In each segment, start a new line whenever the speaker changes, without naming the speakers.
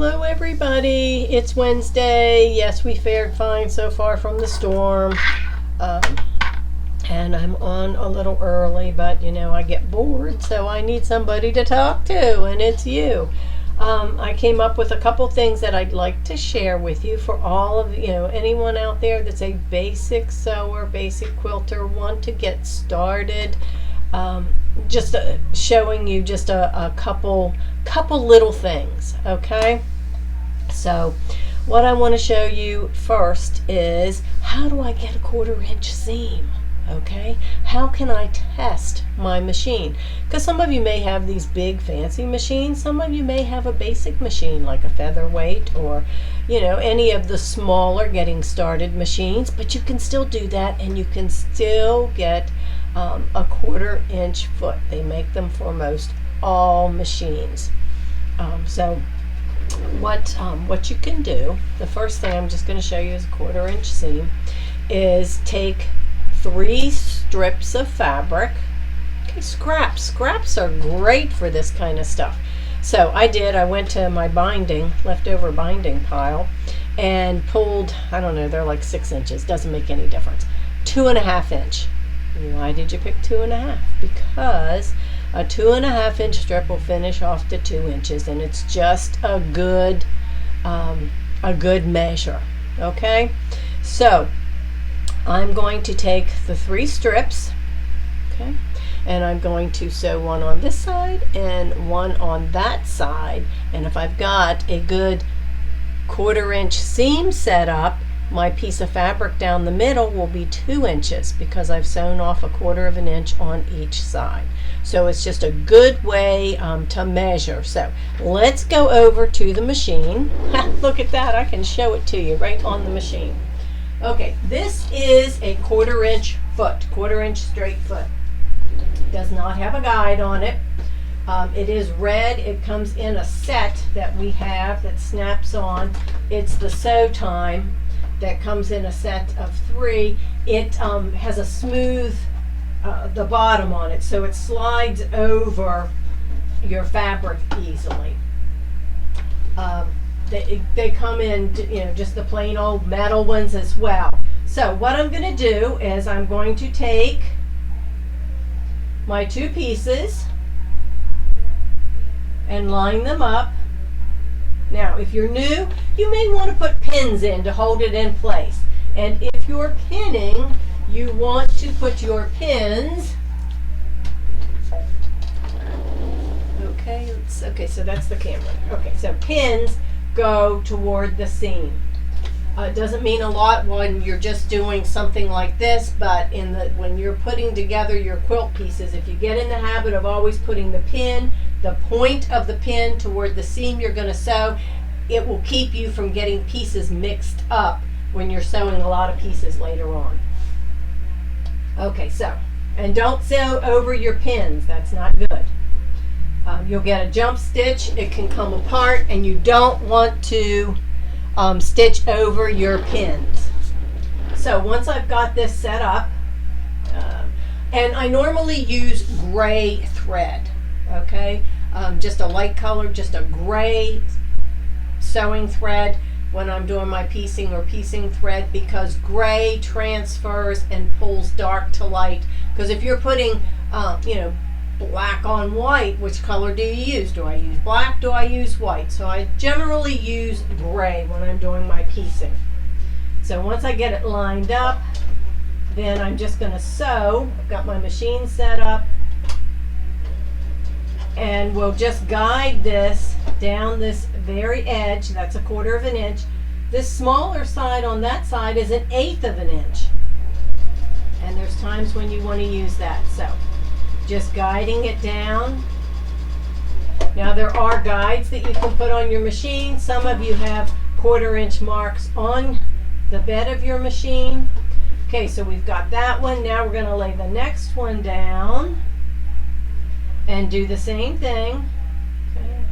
Hello everybody, it's Wednesday. Yes, we fared fine so far from the storm. And I'm on a little early, but you know, I get bored, so I need somebody to talk to, and it's you. I came up with a couple things that I'd like to share with you for all of, you know, anyone out there that's a basic sewer, basic quilter, want to get started. Just showing you just a couple little things, okay? So what I want to show you first is, how do I get a 1/4 inch seam? Okay, how can I test my machine? Because some of you may have these big fancy machines, some of you may have a basic machine like a featherweight, or you know, any of the smaller getting started machines, but you can still do that, and you can still get a 1/4 inch foot. They make them for most all machines. So what you can do, the first thing I'm just going to show you is a 1/4 inch seam, is take 3 strips of fabric. Okay, scraps are great for this kind of stuff. So I went to my leftover binding pile, and pulled, I don't know, they're like 6 inches, doesn't make any difference, 2.5 inch. Why did you pick 2.5? Because a 2.5 inch strip will finish off to 2 inches, and it's just a good measure. Okay, so I'm going to take the 3 strips, okay, and I'm going to sew one on this side and one on that side. And if I've got a good 1/4 inch seam set up, my piece of fabric down the middle will be 2 inches, because I've sewn off 1/4 inch on each side. So it's just a good way to measure. So let's go over to the machine. Look at that, I can show it to you right on the machine. Okay, this is a 1/4 inch foot, 1/4 inch straight foot. It does not have a guide on it. It is red. It comes in a set that we have that snaps on. It's the Sew Time that comes in a set of 3. It has a smooth the bottom on it, so it slides over your fabric easily. They come in, you know, just the plain old metal ones as well. So what I'm going to do is I'm going to take my 2 pieces and line them up. Now, if you're new, you may want to put pins in to hold it in place. And if you're pinning, you want to put your pins, okay, so that's the camera. Okay, so pins go toward the seam. It doesn't mean a lot when you're just doing something like this, but when you're putting together your quilt pieces, if you get in the habit of always putting the point of the pin toward the seam you're going to sew, it will keep you from getting pieces mixed up when you're sewing a lot of pieces later on. Okay, so, and don't sew over your pins, that's not good. You'll get a jump stitch, it can come apart, and you don't want to stitch over your pins. So once I've got this set up, and I normally use gray thread, okay, just a light color, just a gray sewing thread when I'm doing my piecing, or piecing thread, because gray transfers and pulls dark to light. Because if you're putting you know, black on white, which color do you use? Do I use black? Do I use white? So I generally use gray when I'm doing my piecing. So once I get it lined up, then I'm just going to sew. I've got my machine set up, and we'll just guide this down this very edge. That's 1/4 inch. This smaller side on that side is 1/8 inch, and there's times when you want to use that. So just guiding it down. Now there are guides that you can put on your machine. Some of you have 1/4 inch marks on the bed of your machine. Okay, so we've got that one. Now we're going to lay the next one down and do the same thing. Okay.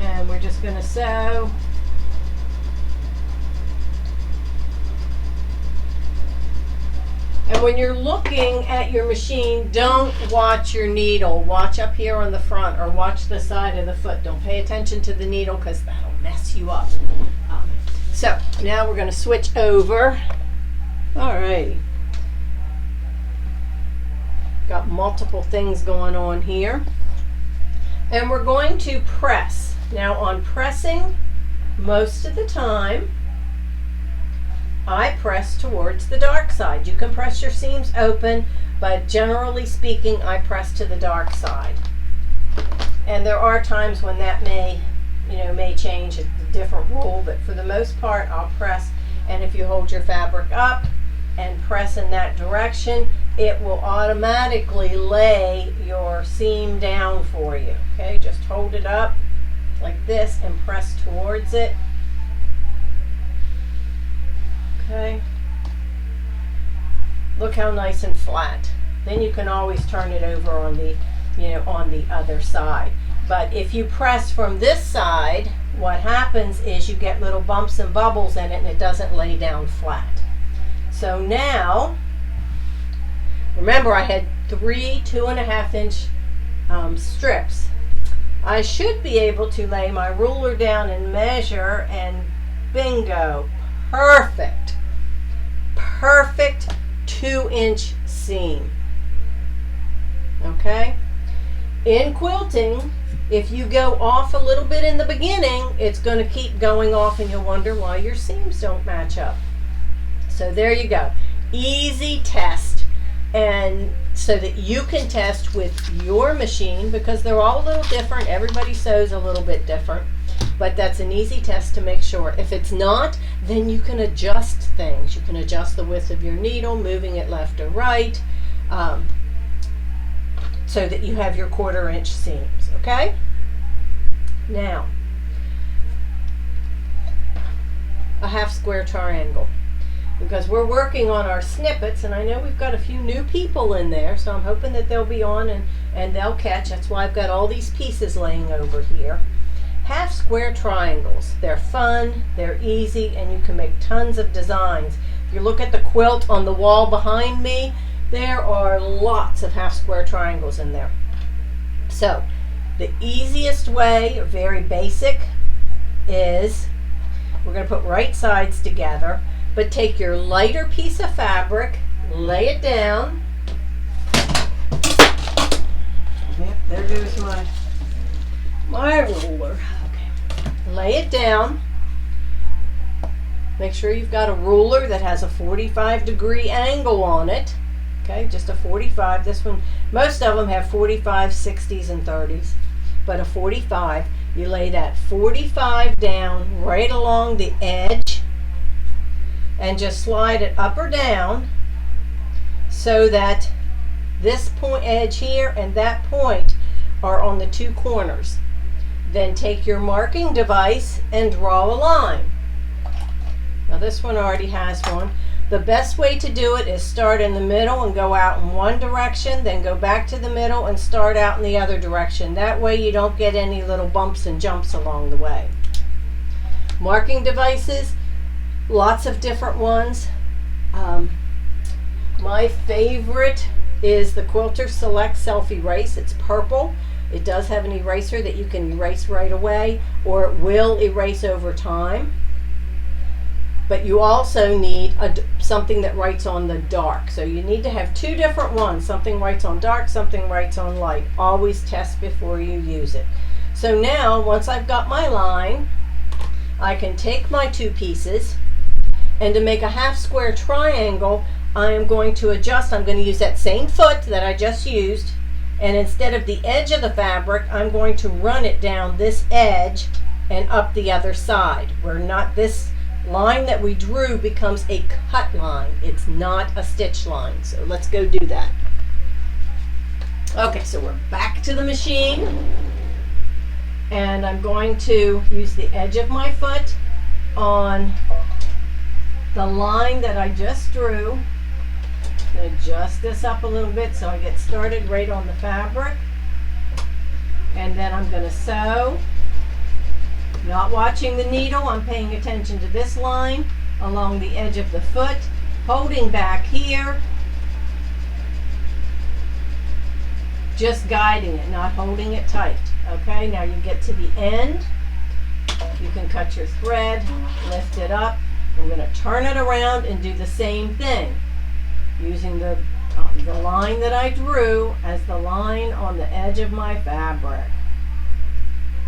And we're just going to sew. And Now when you're looking at your machine, don't watch your needle. Watch up here on the front or watch the side of the foot. Don't pay attention to the needle because that'll mess you up. So now we're going to switch over. All right. Got multiple things going on here. And we're going to press. Now on pressing, most of the time, I press towards the dark side. You can press your seams open, but generally speaking, I press to the dark side. And there are times when that may change, a different rule, but for the most part, I'll press. And if you hold your fabric up and press in that direction, it will automatically lay your seam down for you. Okay, just hold it up like this and press towards it. Okay, look how nice and flat. Then you can always turn it over on the on the other side. But if you press from this side, what happens is you get little bumps and bubbles in it and it doesn't lay down flat. So now, remember I had 3 2.5 inch strips. I should be able to lay my ruler down and measure, and bingo, perfect. Perfect 2-inch seam. Okay? In quilting, if you go off a little bit in the beginning, it's going to keep going off and you'll wonder why your seams don't match up. So there you go. Easy test. And so that you can test with your machine, because they're all a little different. Everybody sews a little bit different. But that's an easy test to make sure. If it's not, then you can adjust things. You can adjust the width of your needle, moving it left or right, so that you have your 1/4 inch seams, okay? Now, a half square triangle, because we're working on our snippets, and I know we've got a few new people in there, so I'm hoping that they'll be on and they'll catch. That's why I've got all these pieces laying over here. Half square triangles. They're fun, they're easy, and you can make tons of designs. If you look at the quilt on the wall behind me, there are lots of half square triangles in there. So the easiest way, very basic, is we're going to put right sides together, but take your lighter piece of fabric, lay it down. Yep, there goes my ruler. Okay. Lay it down. Make sure you've got a ruler that has a 45-degree angle on it. Okay, just a 45. This one, most of them have 45, 60s, and 30s. But a 45, you lay that 45 down right along the edge and just slide it up or down so that this point edge here and that point are on the 2 corners. Then take your marking device and draw a line. Now this one already has one. The best way to do it is start in the middle and go out in one direction, then go back to the middle and start out in the other direction. That way you don't get any little bumps and jumps along the way. Marking devices, lots of different ones. My favorite is the Quilter Select Self Erase. It's purple. It does have an eraser that you can erase right away, or it will erase over time. But you also need something that writes on the dark. So you need to have 2 different ones. Something writes on dark, something writes on light. Always test before you use it. So now, once I've got my line, I can take my 2 pieces, and to make a half square triangle, I am going to adjust. I'm going to use that same foot that I just used, and instead of the edge of the fabric, I'm going to run it down this edge and up the other side. This line that we drew becomes a cut line. It's not a stitch line. So let's go do that. Okay, so we're back to the machine, and I'm going to use the edge of my foot on the line that I just drew. Adjust this up a little bit so I get started right on the fabric, and then I'm going to sew. Not watching the needle, I'm paying attention to this line along the edge of the foot, holding back here, just guiding it, not holding it tight. Okay, now you get to the end. You can cut your thread, lift it up. I'm going to turn it around and do the same thing, using the line that I drew as the line on the edge of my fabric.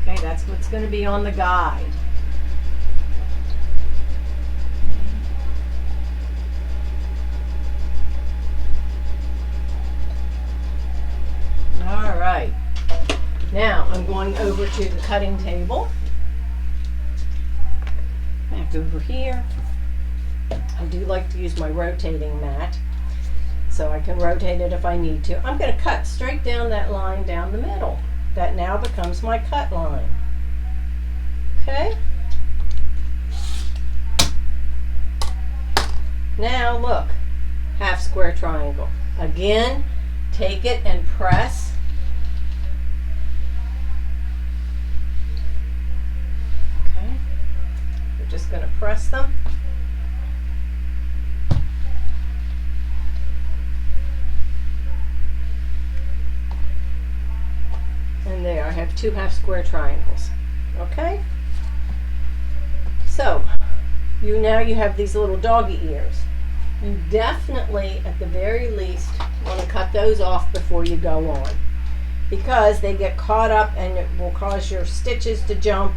Okay, that's what's going to be on the guide. All right, now I'm going over to the cutting table. Back over here. I do like to use my rotating mat, so I can rotate it if I need to. I'm going to cut straight down that line down the middle. That now becomes my cut line. Okay? Now look, half square triangle. Again, take it and press. Okay? We're just going to press them. And there, I have 2 half square triangles. Okay? So, you have these little doggy ears. You definitely, at the very least, want to cut those off before you go on, because they get caught up and it will cause your stitches to jump.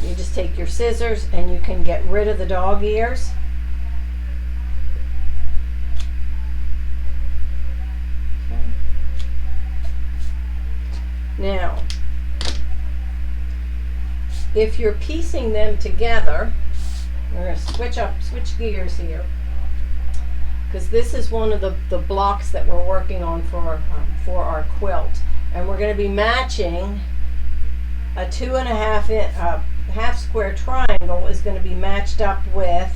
You just take your scissors and you can get rid of the dog ears. Now, if you're piecing them together, we're going to switch gears here, because this is one of the blocks that we're working on for our quilt, and we're going to be matching a 2.5 half square triangle is going to be matched up with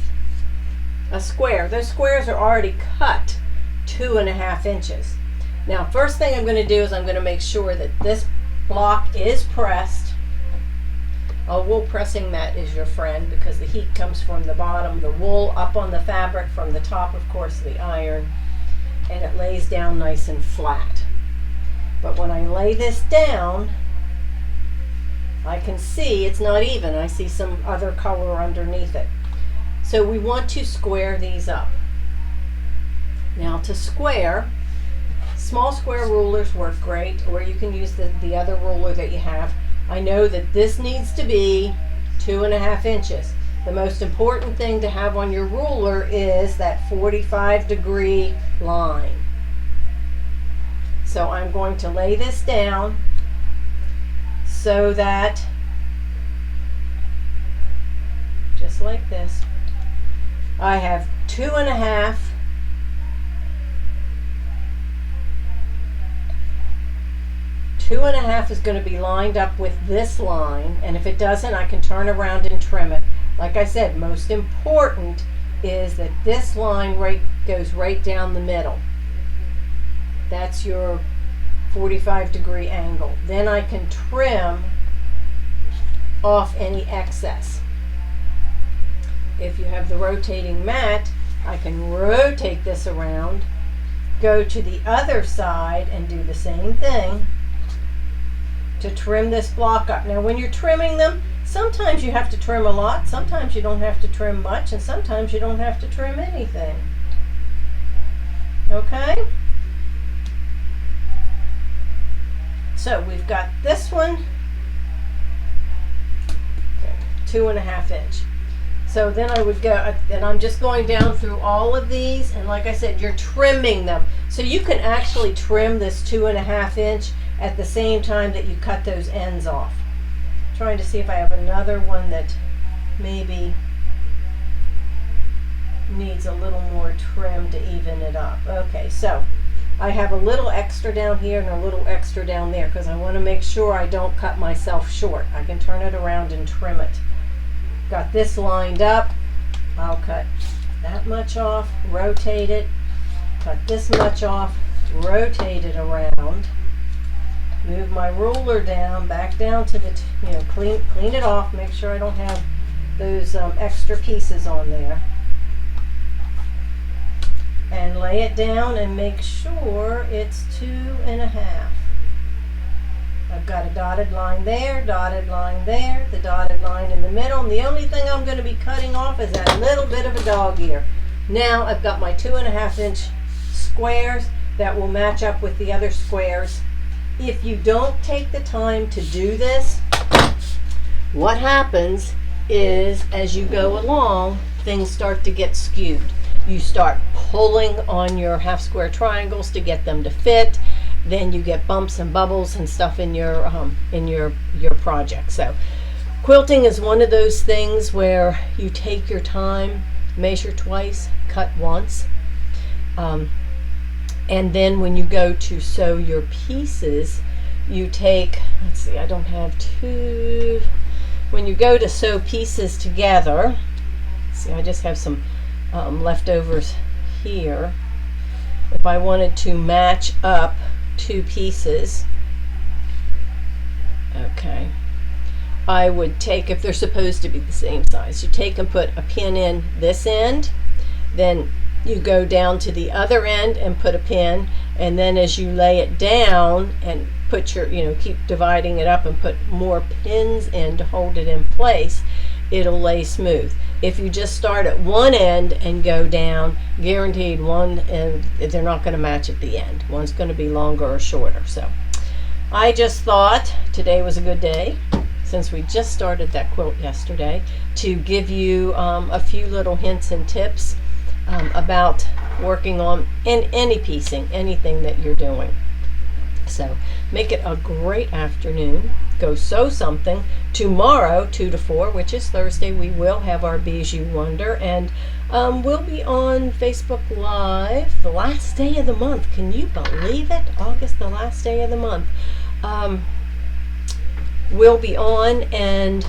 a square. Those squares are already cut 2.5 inches. Now, first thing I'm going to do is I'm going to make sure that this block is pressed. A wool pressing mat is your friend, because the heat comes from the bottom, the wool up on the fabric, from the top, of course, the iron, and it lays down nice and flat. But when I lay this down, I can see it's not even. I see some other color underneath it. So we want to square these up. Now, to square, small square rulers work great, or you can use the other ruler that you have. I know that this needs to be 2.5 inches. The most important thing to have on your ruler is that 45-degree line. So I'm going to lay this down so that, just like this, I have 2.5 is going to be lined up with this line, and if it doesn't, I can turn around and trim it. Like I said, most important is that this line goes right down the middle. That's your 45-degree angle. Then I can trim off any excess. If you have the rotating mat, I can rotate this around, go to the other side and do the same thing to trim this block up. Now, when you're trimming them, sometimes you have to trim a lot, sometimes you don't have to trim much, and sometimes you don't have to trim anything. Okay? So we've got this one, okay, 2.5 inch. So then I would go, and I'm just going down through all of these, and like I said, you're trimming them. So you can actually trim this 2.5 inch at the same time that you cut those ends off. I'm trying to see if I have another one that maybe needs a little more trim to even it up. Okay, so I have a little extra down here and a little extra down there because I want to make sure I don't cut myself short. I can turn it around and trim it. Got this lined up. I'll cut that much off, rotate it, cut this much off, rotate it around, move my ruler down, back down to the, clean it off, make sure I don't have those extra pieces on there. and lay it down and make sure it's 2.5. I've got a dotted line there, dotted line there, the dotted line in the middle, and the only thing I'm going to be cutting off is that little bit of a dog ear. Now I've got my 2.5-inch squares that will match up with the other squares. If you don't take the time to do this, what happens is as you go along, things start to get skewed. You start pulling on your half square triangles to get them to fit. Then you get bumps and bubbles and stuff in your project. So quilting is one of those things where you take your time, measure twice, cut once, and then when you go to sew your pieces, you take, let's see, I don't have two. When you go to sew pieces together, see, I just have some leftovers here. If I wanted to match up two pieces, okay, I would take, if they're supposed to be the same size, you take and put a pin in this end, then you go down to the other end and put a pin, and then as you lay it down and put your, keep dividing it up and put more pins in to hold it in place, it'll lay smooth. If you just start at one end and go down, guaranteed one end, they're not going to match at the end. One's going to be longer or shorter. So I just thought today was a good day, since we just started that quilt yesterday, to give you a few little hints and tips about working on any piecing, anything that you're doing. So make it a great afternoon. Go sew something. Tomorrow, 2 to 4, which is Thursday, we will have our Bijou Wonder, and we'll be on Facebook Live the last day of the month. Can you believe it? August, the last day of the month. We'll be on and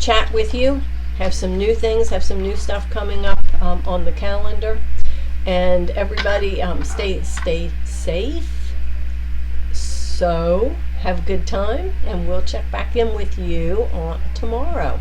chat with you, have some new things, have some new stuff coming up on the calendar, and everybody stay safe. So have a good time, and we'll check back in with you on tomorrow.